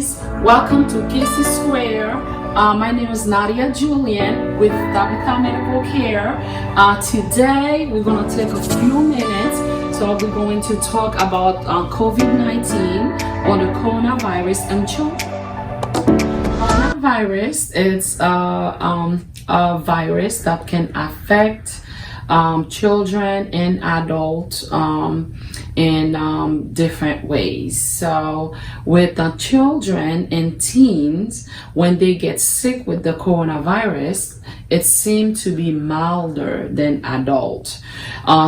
guys, welcome to KC Square. My name is Nadya Julien with Tabitha Medical Care. Today we're going to take a few minutes. So we're going to talk about COVID-19 or the coronavirus in children. Coronavirus is a virus that can affect children and adults in different ways. So with the children and teens, when they get sick with the coronavirus, it seems to be milder than adults.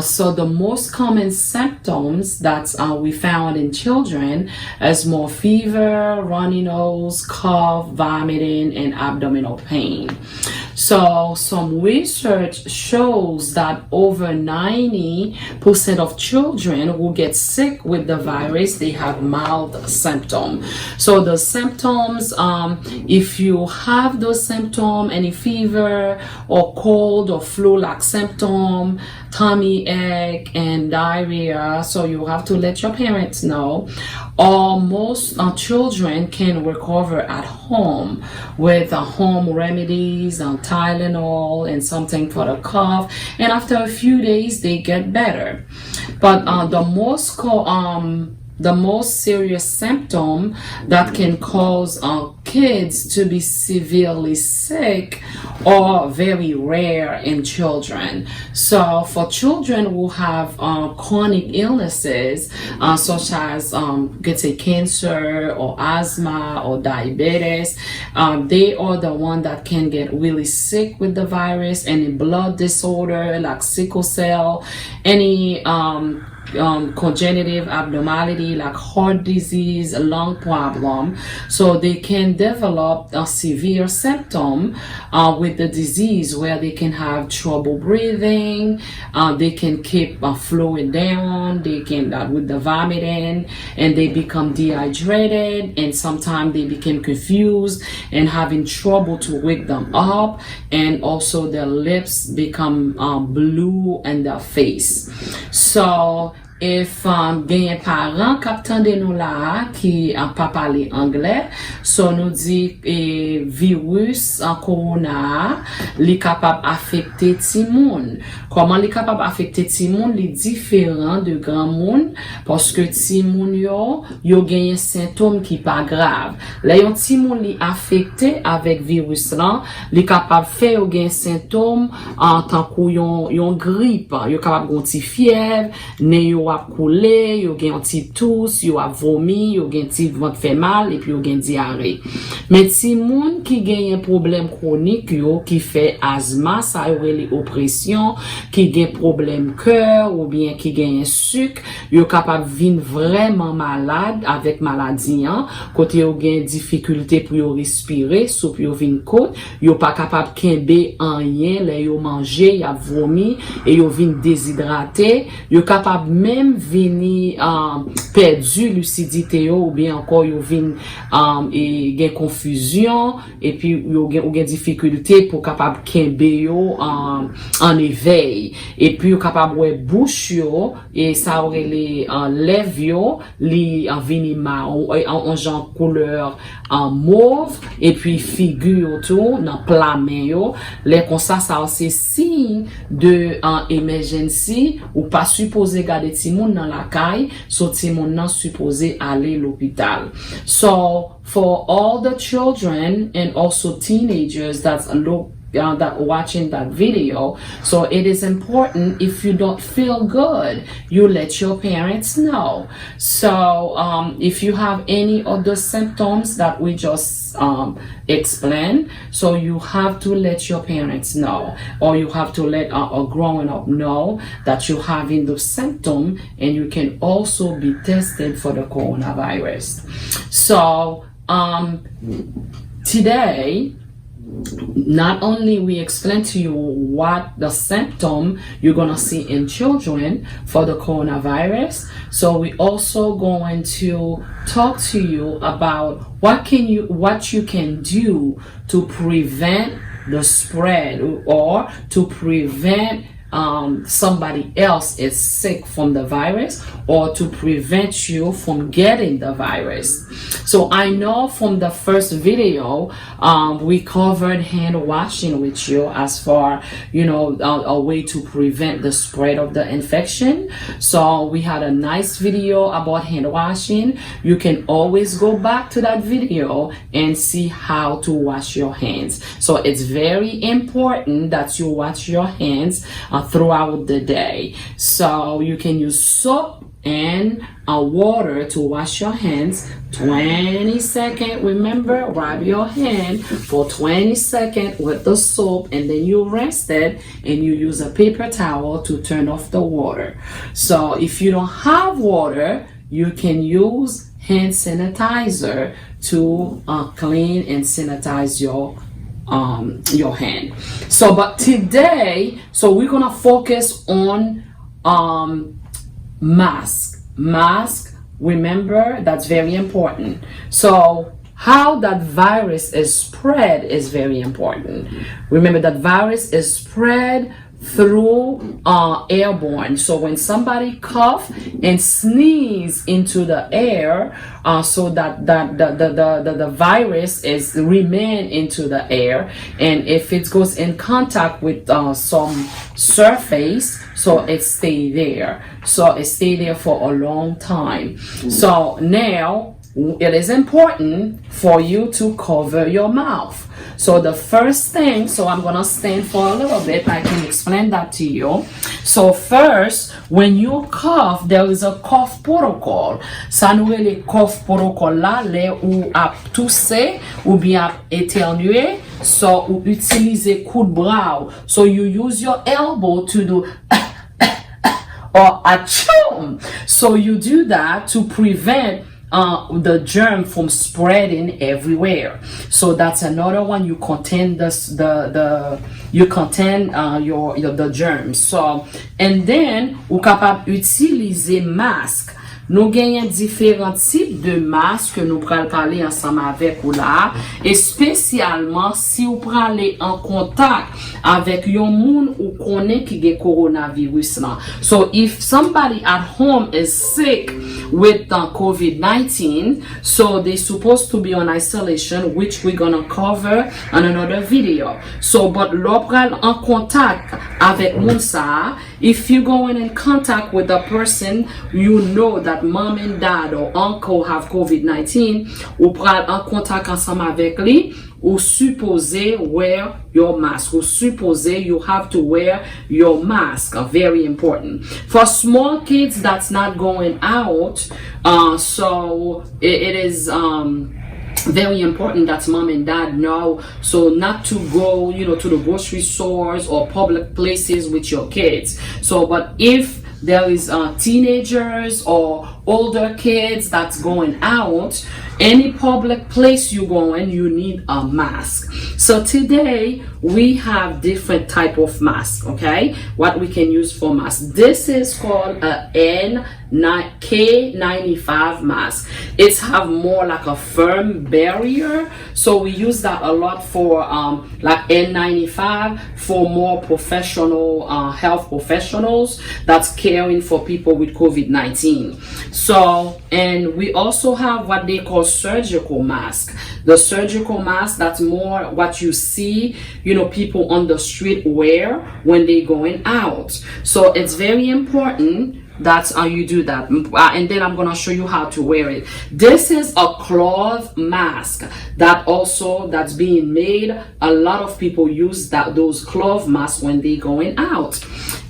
So the most common symptoms that we found in children is more fever, runny nose, cough, vomiting, and abdominal pain. So some research shows that over 90% of children who get sick with the virus, they have mild symptoms. So the symptoms, if you have those symptoms, any fever or cold or flu-like symptom, tummy ache and diarrhea, so you have to let your parents know. Or most children can recover at home with home remedies, Tylenol and something for the cough, and after a few days they get better. But the most serious symptom that can cause kids to be severely sick are very rare in children. So for children who have chronic illnesses such as cancer or asthma or diabetes, they are the one that can get really sick with the virus. Any blood disorder like sickle cell, any congenital abnormality like heart disease, lung problem. So they can develop a severe symptom with the disease where they can have trouble breathing, they can keep fluid down, they can with the vomiting, and they become dehydrated, and sometimes they become confused and having trouble to wake them up, and also their lips become blue and their face. So if gen parent kap tande nou la ki pa pale anglais, so nou di virus corona li kapab affecte ti moun. Comment li kapab affecte ti moun? Li différent de grand moun parce que ti moun yo genye symptôme qui pa grave. La yon ti moun li affecté avec virus lan, li kapab fe yo gen symptôme en tant kou yon grippe, yo kapab gon ti fièvre, ne yo a coulé, yo gen ti tous, yo a vomi, yo gen ti ventre fait mal et puis yo gen diarrhée. Mais ti moun ki gen problème chronique yo qui fait asthme, ça yo li oppression, qui gen problème cœur ou bien qui gen sucre, yo capable vin vraiment malade avec maladie an, côté yo gen difficulté pour yo respirer, sou yo vin côte, yo pas capable kembe rien, les yo manger, y a vomi et yo vin déshydraté, yo capable même vini perdu lucidité yo, ou bien encore yo vin et gen confusion, et puis yo gen difficulté pour capable kembe yo en éveil, et puis yo capable ouais bouche yo et ça aurait les lèvres yo li vini marron en genre couleur en mauve, et puis figure tout dans plat main yo les comme ça c'est signe de emergency ou pas supposé garder ti moun dans la caille, so ti moun nan supposé aller l'hôpital. So for all the children and also teenagers that watching that video, so it is important, if you don't feel good, you let your parents know. So if you have any other symptoms that we just explain, so you have to let your parents know, or you have to let a growing up know that you're having the symptom, and you can also be tested for the coronavirus. So today, not only we explain to you what the symptom you're gonna see in children for the coronavirus, so we also going to talk to you about what you can do to prevent the spread or to prevent somebody else is sick from the virus, or to prevent you from getting the virus. So I know from the first video, we covered hand washing with you as far, a way to prevent the spread of the infection. So we had a nice video about hand washing. You can always go back to that video and see how to wash your hands. So it's very important that you wash your hands throughout the day. So you can use soap and water to wash your hands 20 seconds. Remember, rub your hand for 20 seconds with the soap, and then you rest it and you use a paper towel to turn off the water. So if you don't have water, you can use hand sanitizer to clean and sanitize your hand. So but today, so we're gonna focus on mask. Remember, that's very important. So how that virus is spread is very important. Remember that virus is spread through airborne. So when somebody cough and sneeze into the air, so that the virus is remain into the air, and if it goes in contact with some surface, so it stay there. So it stay there for a long time. So now it is important for you to cover your mouth. So the first thing, so I'm gonna stand for a little bit, I can explain that to you. So first, when you cough, there is a cough protocol. Ça nous le cough protocol là, les ou ap tousser ou bien ap éternuer, so ou utiliser coup de bras. So you use your elbow to do or achoo. So you do that to prevent the germ from spreading everywhere. So that's another one. You contain the germs. So, and then ou capable utiliser masque. Nous gagnons différents types de masques que nous pourrons parler ensemble avec vous là, et spécialement si vous parlez en contact avec un monde ou connaît qui a coronavirus là. So if somebody at home is sick with COVID-19, so they're supposed to be on isolation, which we're gonna cover on another video. So but l'opral en contact avec moun sa, if you're going in contact with a person, you know that mom and dad or uncle have COVID-19, ou pral en contact ensemble avec lui, ou supposé wear your mask, or supposé you have to wear your mask. Very important. For small kids that's not going out, so it is very important that mom and dad know, so not to go to the grocery stores or public places with your kids. So but if there is teenagers or older kids that's going out, any public place you go in, you need a mask. So today we have different type of mask, okay, what we can use for mask. This is called a K95 mask. It's have more like a firm barrier, so we use that a lot for like N95 for more professional health professionals that's caring for people with COVID-19. So, and we also have what they call surgical mask. The surgical mask, that's more what you see people on the street wear when they going out. So it's very important that's how you do that, and then I'm gonna show you how to wear it. This is a cloth mask that's being made. A lot of people use those cloth masks when they going out,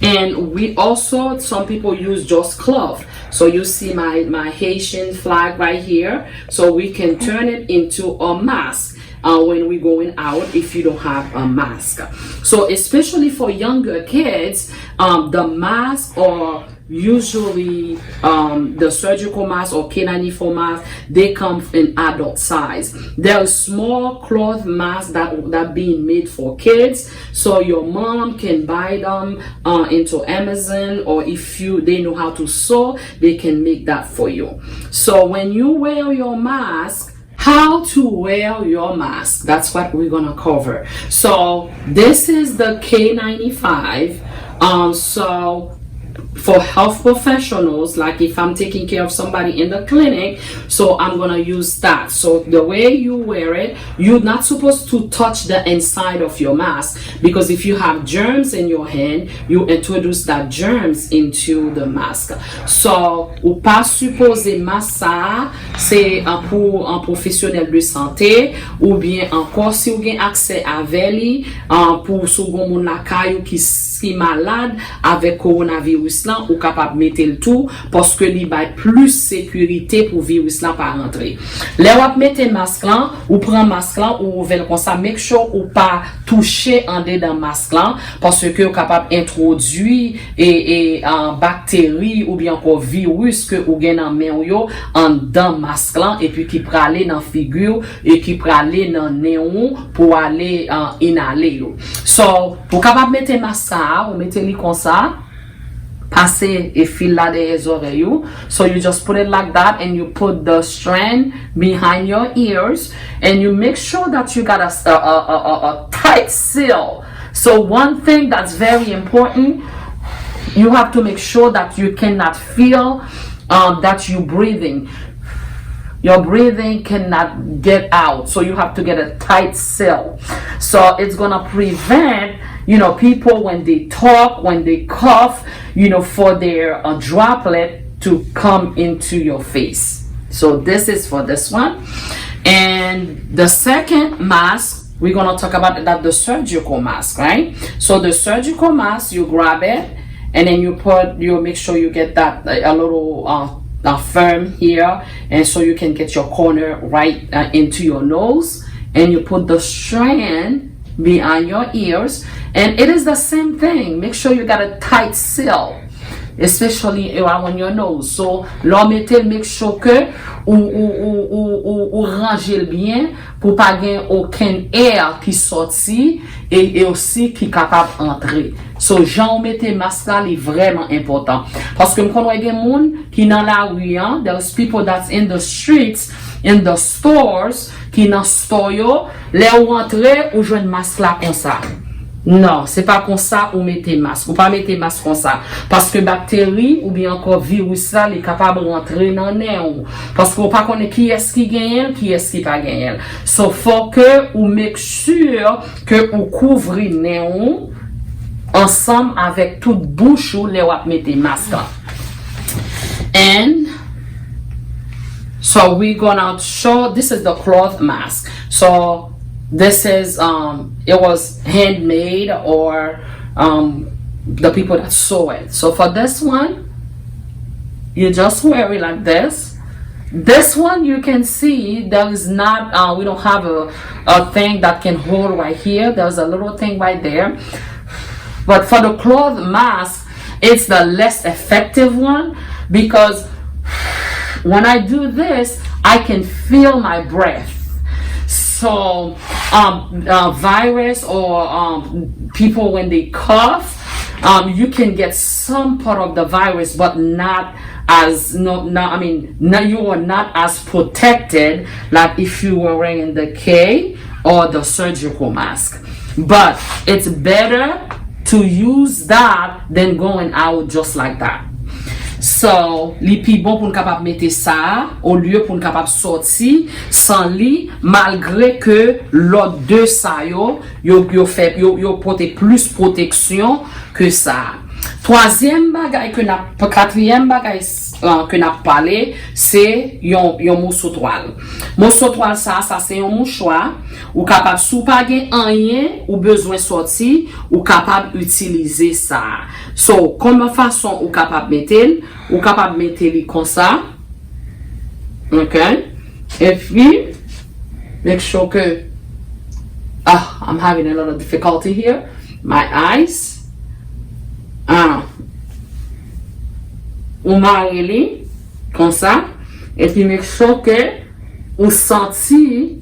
and we also, some people use just cloth. So you see my Haitian flag right here, so we can turn it into a mask when we're going out if you don't have a mask. So especially for younger kids, the mask, or usually the surgical mask or K94 mask, they come in adult size. There are small cloth masks that being made for kids, so your mom can buy them into Amazon, or if they know how to sew, they can make that for you. So when you wear your mask, how to wear your mask, that's what we're gonna cover. So this is the K95 So for health professionals, like if I'm taking care of somebody in the clinic, so I'm gonna use that. So the way you wear it, you're not supposed to touch the inside of your mask, because if you have germs in your hand, you introduce that germs into the mask. So ou pas supposé masque ça, c'est pour un professionnel de santé, ou bien encore si vous avez accès à lui, pour second moun la caillou qui malade avec coronavirus là, ou capable mettre le tout parce que li bay plus sécurité pour virus là pas rentrer. Là ou mettre masque là, ou prend masque là ou vel comme ça, make sure ou pas toucher en dedans masque là parce que ou capable introduire et bactéries ou bien encore virus que ou gen dans main yo en dedans masque là et puis qui praler dans figure et qui praler dans néon pour aller inhaler yo. So pour capable mettre masque ou mettez-le comme ça, passer et fil là des oreilles. So you just put it like that and you put the strand behind your ears and you make sure that you got a tight seal. So one thing that's very important, you have to make sure that you cannot feel that you're breathing. Your breathing cannot get out, so you have to get a tight seal. So it's gonna prevent, people when they talk, when they cough, for their droplet to come into your face. So this is for this one. And the second mask, we're gonna talk about that, the surgical mask, right? So the surgical mask, you grab it, and then you make sure you get that a little firm here, and so you can get your corner right into your nose, and you put the strand behind your ears, and it is the same thing. Make sure you got a tight seal, especially around your nose. So l'on mettez, make sure que ou rangez bien pour pas gagner aucun air qui sorti et aussi qui capable entrer. So j'en mettez masque là, est vraiment important parce que quand on a des gens qui dans la rue, there's people that's in the streets, in the stores, qui dans store yo, les rentrer ou joindre masque là comme ça. Non, c'est pas comme ça ou mettez masque. Ou pas mettez masque comme ça. Parce que bactéries ou bien encore virus là, est capable de rentrer dans le nez. Parce qu'on pas connaît qui est-ce qui gagne, qui est-ce qui pas gagne. So, faut que ou make sure que ou couvre le nez ensemble avec toute bouche ou les ou mettez masque. And so we're gonna show, this is the cloth mask. So this is it was handmade, or the people that sew it. So for this one, you just wear it like this. This one you can see there is not we don't have a thing that can hold right here. There's a little thing right there. But for the cloth mask, it's the less effective one, because when I do this, I can feel my breath. So virus or people when they cough, you can get some part of the virus, but not as you are not as protected like if you were wearing the K or the surgical mask. But it's better to use that than going out just like that. So, li pi bon pour nous capable mettre ça au lieu pour nous capable sortir sans li, malgré que l'autre deux ça yo porte plus protection que ça. Quatrième bagay que n'a parlé, c'est yon morceau toile. Morceau toile ça c'est un mouchoir ou capable sous pas gen rien ou besoin sortir ou capable utiliser ça. So comment façon ou capable mettre comme ça. OK? Et puis make sure que I'm having a lot of difficulty here. My eyes. Ou mareli comme ça, et puis make sure que ou senti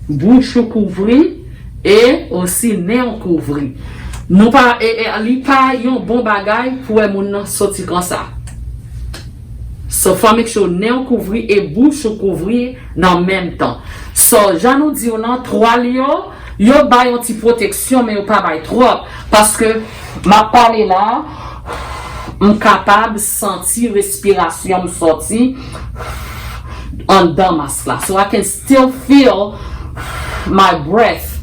bouche couvri et aussi nez couvri. Non pas li pas yon bon bagay pour moun sorti comme ça. So faut make sure nez couvri et bouche couvri dans même temps. So j'en nous dit on a trois lions yo bay yon ti protection mais yo pas bay trop parce que m'a parlé là capable sentir respiration me sorti en dans masque là, so I can still feel my breath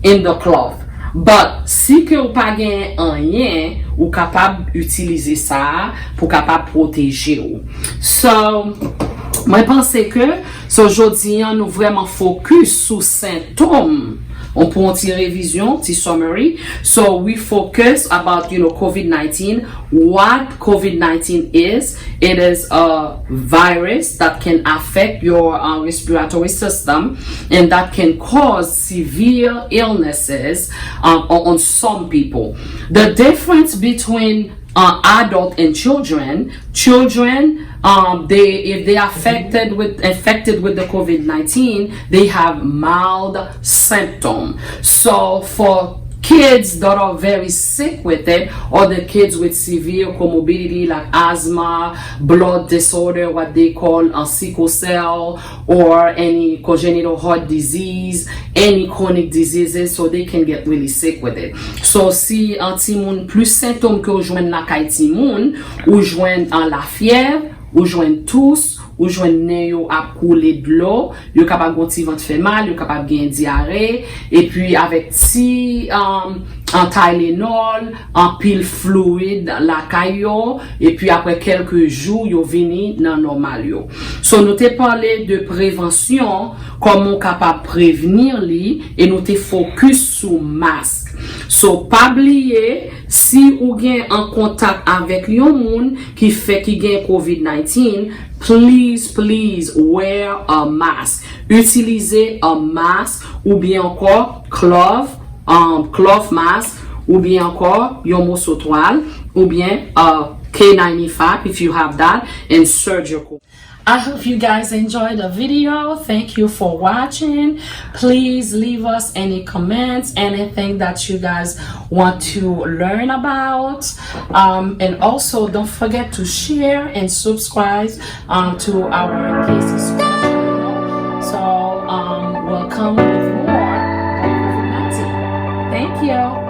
in the cloth. But si que ou pas gen rien, ou capable utiliser ça pour capable protéger ou. So moi pense que aujourd'hui nous vraiment focus sur symptômes. On peut en tirer révision, petit summary. So we focus about, COVID-19, what COVID-19 is. It is a virus that can affect your respiratory system and that can cause severe illnesses on some people. The difference between adult and children, if they are infected with the COVID-19, they have mild symptoms. So for kids that are very sick with it, or the kids with severe comorbidity like asthma, blood disorder, what they call sickle cell, or any congenital heart disease, any chronic diseases, so they can get really sick with it. So si un timoun plus symptômes que ou jwen na kay timoun, ou jwen la fièvre, ou jwen tous, ou jwen nen yo ap koule de l'eau, yo kapab gon ti ventre fait mal, yo kapab gen diarrhée, et puis avec ti en Tylenol, en pile fluide la kayo, et puis après quelques jours yo vini nan normal yo. So nous te parlé de prévention, comment capable prévenir li, et nous te focus sur masque. So pas oublier si ou gen en contact avec yon moun qui fait qui gen COVID-19, please wear a mask. Utilisez un masque ou bien encore cloth mask ou bien encore yon morceau toile ou bien K95 if you have that, and surgical. I hope you guys enjoyed the video. Thank you for watching. Please leave us any comments, anything that you guys want to learn about. And also don't forget to share and subscribe to our cases channel. So we'll come with more. Thank you.